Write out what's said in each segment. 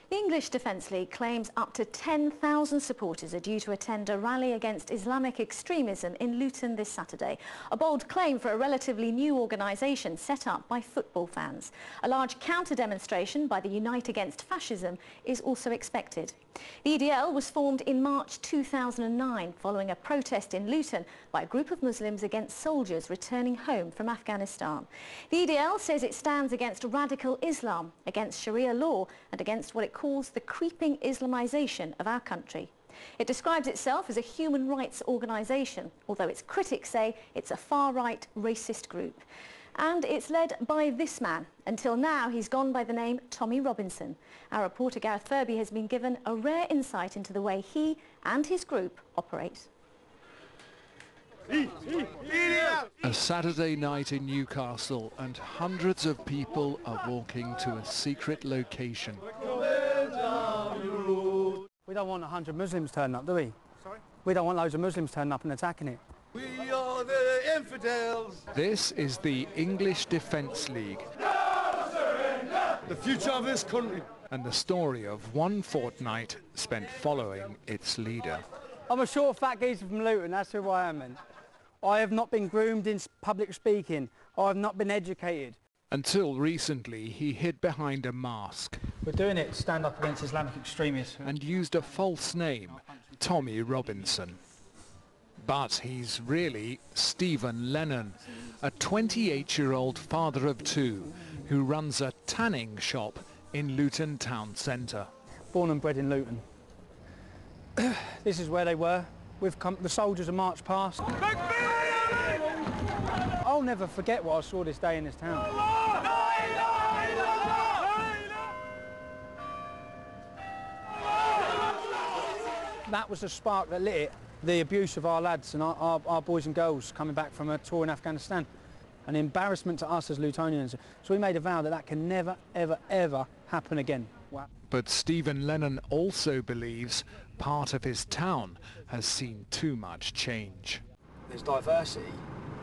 The English Defence League claims up to 10,000 supporters are due to attend a rally against Islamic extremism in Luton this Saturday. A bold claim for a relatively new organisation set up by football fans. A large counter-demonstration by the Unite Against Fascism is also expected. The EDL was formed in March 2009 following a protest in Luton by a group of Muslims against soldiers returning home from Afghanistan. The EDL says it stands against radical Islam, against Sharia law and against what it calls the creeping Islamisation of our country. It describes itself as a human rights organisation, although its critics say it's a far-right racist group. And it's led by this man. Until now, he's gone by the name Tommy Robinson. Our reporter Gareth Furby has been given a rare insight into the way he and his group operate. A Saturday night in Newcastle and hundreds of people are walking to a secret location. We don't want 100 Muslims turning up, do we? Sorry? We don't want loads of Muslims turning up and attacking it. We are the infidels! This is the English Defence League. The future of this country. And the story of one fortnight spent following its leader. I'm a short, fat geezer from Luton, that's who I am, man. I have not been groomed in public speaking. I have not been educated. Until recently, he hid behind a mask. We're doing it to stand up against Islamic extremists. And used a false name, Tommy Robinson. But he's really Stephen Lennon, a 28-year-old father of two who runs a tanning shop in Luton town centre. Born and bred in Luton. This is where they were. The soldiers have marched past. I'll never forget what I saw this day in this town. That was the spark that lit it. The abuse of our lads and our boys and girls coming back from a tour in Afghanistan. An embarrassment to us as Lutonians. So we made a vow that that can never, ever, ever happen again. Wow. But Stephen Lennon also believes part of his town has seen too much change. There's diversity,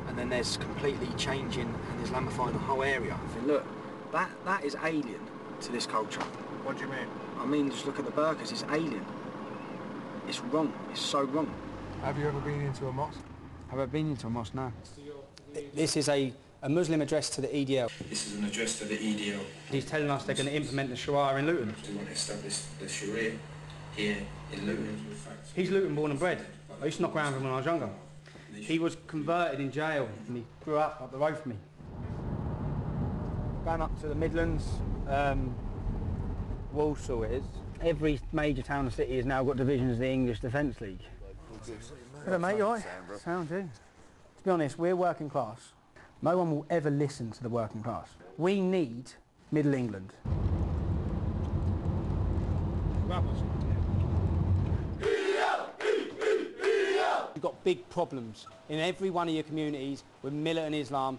and then there's completely changing and Islamifying the whole area. I think, look, that is alien to this culture. What do you mean? I mean, just look at the burqas, it's alien. It's wrong, it's so wrong. Have you ever been into a mosque? Have I been into a mosque? No. This is a Muslim address to the EDL. This is an address to the EDL. He's telling us they're going to implement the Sharia in Luton. They want to establish the Sharia here in Luton. He's Luton born and bred. I used to knock around with him when I was younger. He was converted in jail and he grew up the road from me. Going up to the Midlands, Walsall is. Every major town and city has now got divisions of the English Defence League. Hello mate, you alright? Sound you. To be honest, we're working class. No one will ever listen to the working class. We need Middle England. You've got big problems in every one of your communities with militant Islam.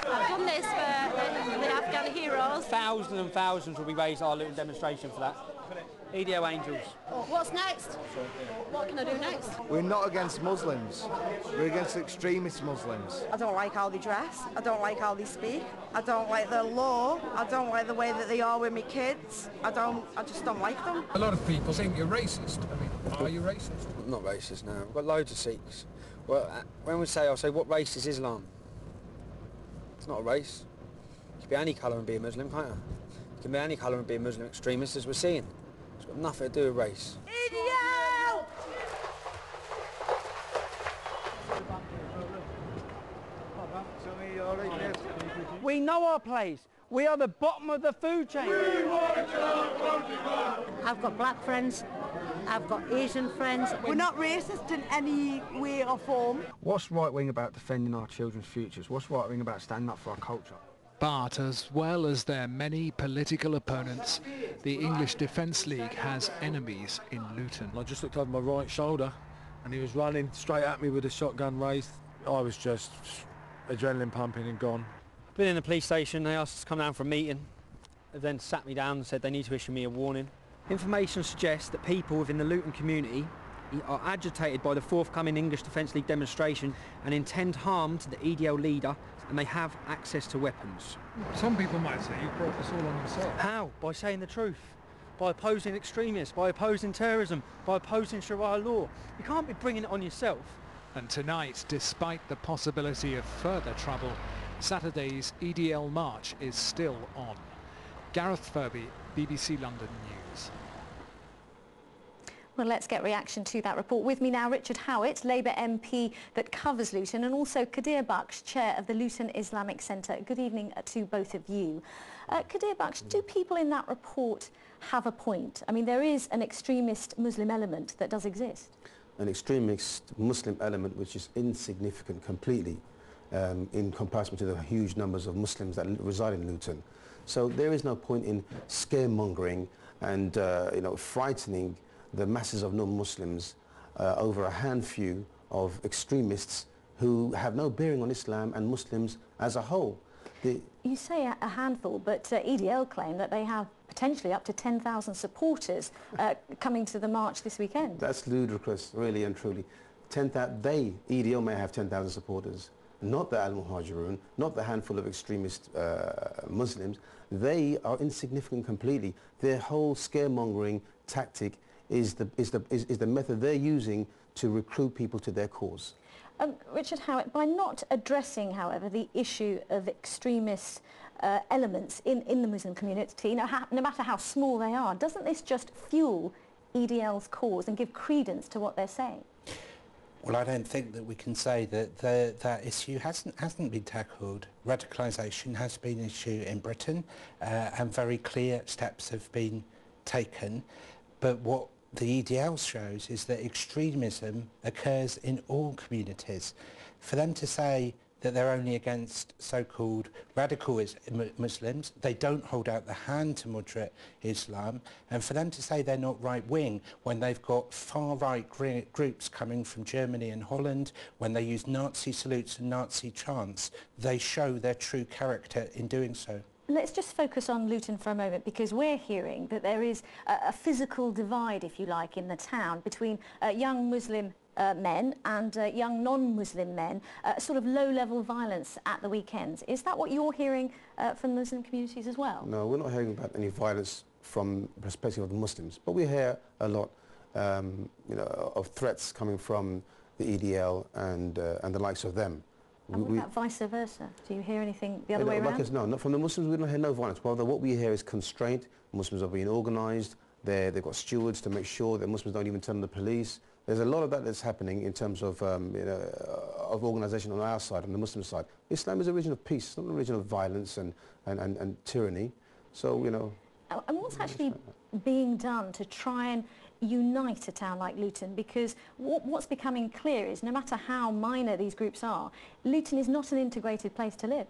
I've done this for the Afghan heroes. Thousands and thousands will be raised at our little demonstration for that. EDL Angels. What's next? What can I do next? We're not against Muslims. We're against extremist Muslims. I don't like how they dress. I don't like how they speak. I don't like their law. I don't like the way that they are with me kids. I just don't like them. A lot of people think you're racist. I mean, are you racist? I'm not racist, no. We've got loads of Sikhs. Well, when we say, I'll say, what race is Islam? It's not a race. You can be any colour and be a Muslim, can't you? You can be any colour and be a Muslim extremist, as we're seeing. It's got nothing to do with race. EDL! We know our place. We are the bottom of the food chain. I've got black friends. I've got Asian friends. We're not racist in any way or form. What's right-wing about defending our children's futures? What's right-wing about standing up for our culture? But as well as their many political opponents, the English Defence League has enemies in Luton. I just looked over my right shoulder and he was running straight at me with a shotgun raised. I was just adrenaline pumping and gone. Been in the police station, they asked us to come down for a meeting. They then sat me down and said they need to issue me a warning. Information suggests that people within the Luton community are agitated by the forthcoming English Defence League demonstration and intend harm to the EDL leader, and they have access to weapons. Some people might say you brought this all on yourself. How? By saying the truth. By opposing extremists, by opposing terrorism, by opposing Sharia law. You can't be bringing it on yourself. And tonight, despite the possibility of further trouble, Saturday's EDL march is still on. Gareth Furby, BBC London News. Well, let's get reaction to that report. With me now, Richard Howitt, Labour MP that covers Luton, and also Kadir Baksh, Chair of the Luton Islamic Centre. Good evening to both of you. Kadir Baksh, do people in that report have a point? I mean, there is an extremist Muslim element that does exist. An extremist Muslim element which is insignificant completely in comparison to the huge numbers of Muslims that reside in Luton. So there is no point in scaremongering and frightening the masses of non-Muslims over a handful of extremists who have no bearing on Islam and Muslims as a whole. You say a handful, but EDL claim that they have potentially up to 10,000 supporters coming to the march this weekend. That's ludicrous, really and truly. EDL may have 10,000 supporters, not the Al-Muhajirun, not the handful of extremist Muslims. They are insignificant completely. Their whole scaremongering tactic is the method they're using to recruit people to their cause. Richard Howitt, by not addressing, however, the issue of extremist elements in the Muslim community, no matter how small they are, doesn't this just fuel EDL's cause and give credence to what they're saying? Well, I don't think that we can say that that issue hasn't been tackled. Radicalisation has been an issue in Britain, and very clear steps have been taken. But what the EDL shows is that extremism occurs in all communities. For them to say that they're only against so-called radical Muslims, they don't hold out the hand to moderate Islam, and for them to say they're not right-wing when they've got far-right groups coming from Germany and Holland, when they use Nazi salutes and Nazi chants, they show their true character in doing so. Let's just focus on Luton for a moment, because we're hearing that there is a physical divide, if you like, in the town between young Muslim men and young non-Muslim men, sort of low-level violence at the weekends. Is that what you're hearing from Muslim communities as well? No, we're not hearing about any violence from the perspective of the Muslims, but we hear a lot of threats coming from the EDL and the likes of them. And what about vice versa? Do you hear anything the other way around? No, not from the Muslims. We don't hear no violence. Well, what we hear is constraint. Muslims are being organised. They've got stewards to make sure that Muslims don't even tell the police. There's a lot of that that's happening in terms of organisation on our side, on the Muslim side. Islam is a religion of peace, it's not a religion of violence and tyranny. So, And what's actually being done to try and unite a town like Luton? Because what's becoming clear is no matter how minor these groups are, Luton is not an integrated place to live.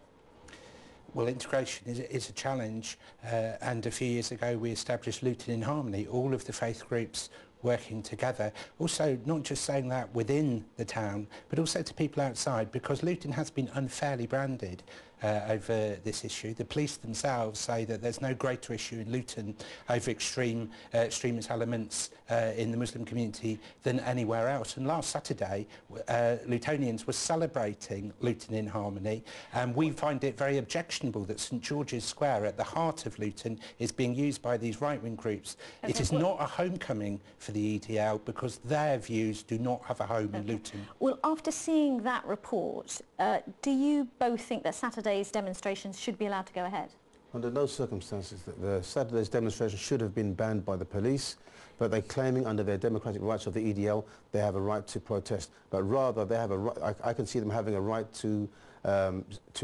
Well, integration is a challenge, and a few years ago we established Luton in Harmony, all of the faith groups working together. Also, not just saying that within the town, but also to people outside, because Luton has been unfairly branded over this issue. The police themselves say that there's no greater issue in Luton over extremist elements in the Muslim community than anywhere else. And last Saturday, Lutonians were celebrating Luton in Harmony, and we find it very objectionable that St George's Square at the heart of Luton is being used by these right-wing groups. Okay. It is not a homecoming for the EDL because their views do not have a home in Luton. Well, after seeing that report, do you both think that Saturday's demonstrations should be allowed to go ahead? Under no circumstances that the Saturday's demonstration should have been banned by the police, but they're claiming under their democratic rights of the EDL they have a right to protest, but rather they have a right, I can see them having a right to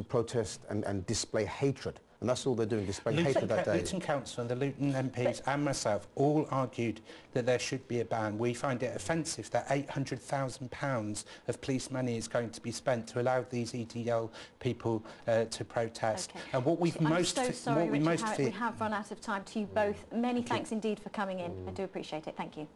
protest and display hatred. And that's all they're doing, displaying hatred that day. Luton Council and the Luton MPs and myself all argued that there should be a ban. We find it offensive that £800,000 of police money is going to be spent to allow these EDL people to protest. Okay. And what we've I'm so sorry, Richard Howitt, we have run out of time. To you both, many thanks indeed for coming in. I do appreciate it. Thank you.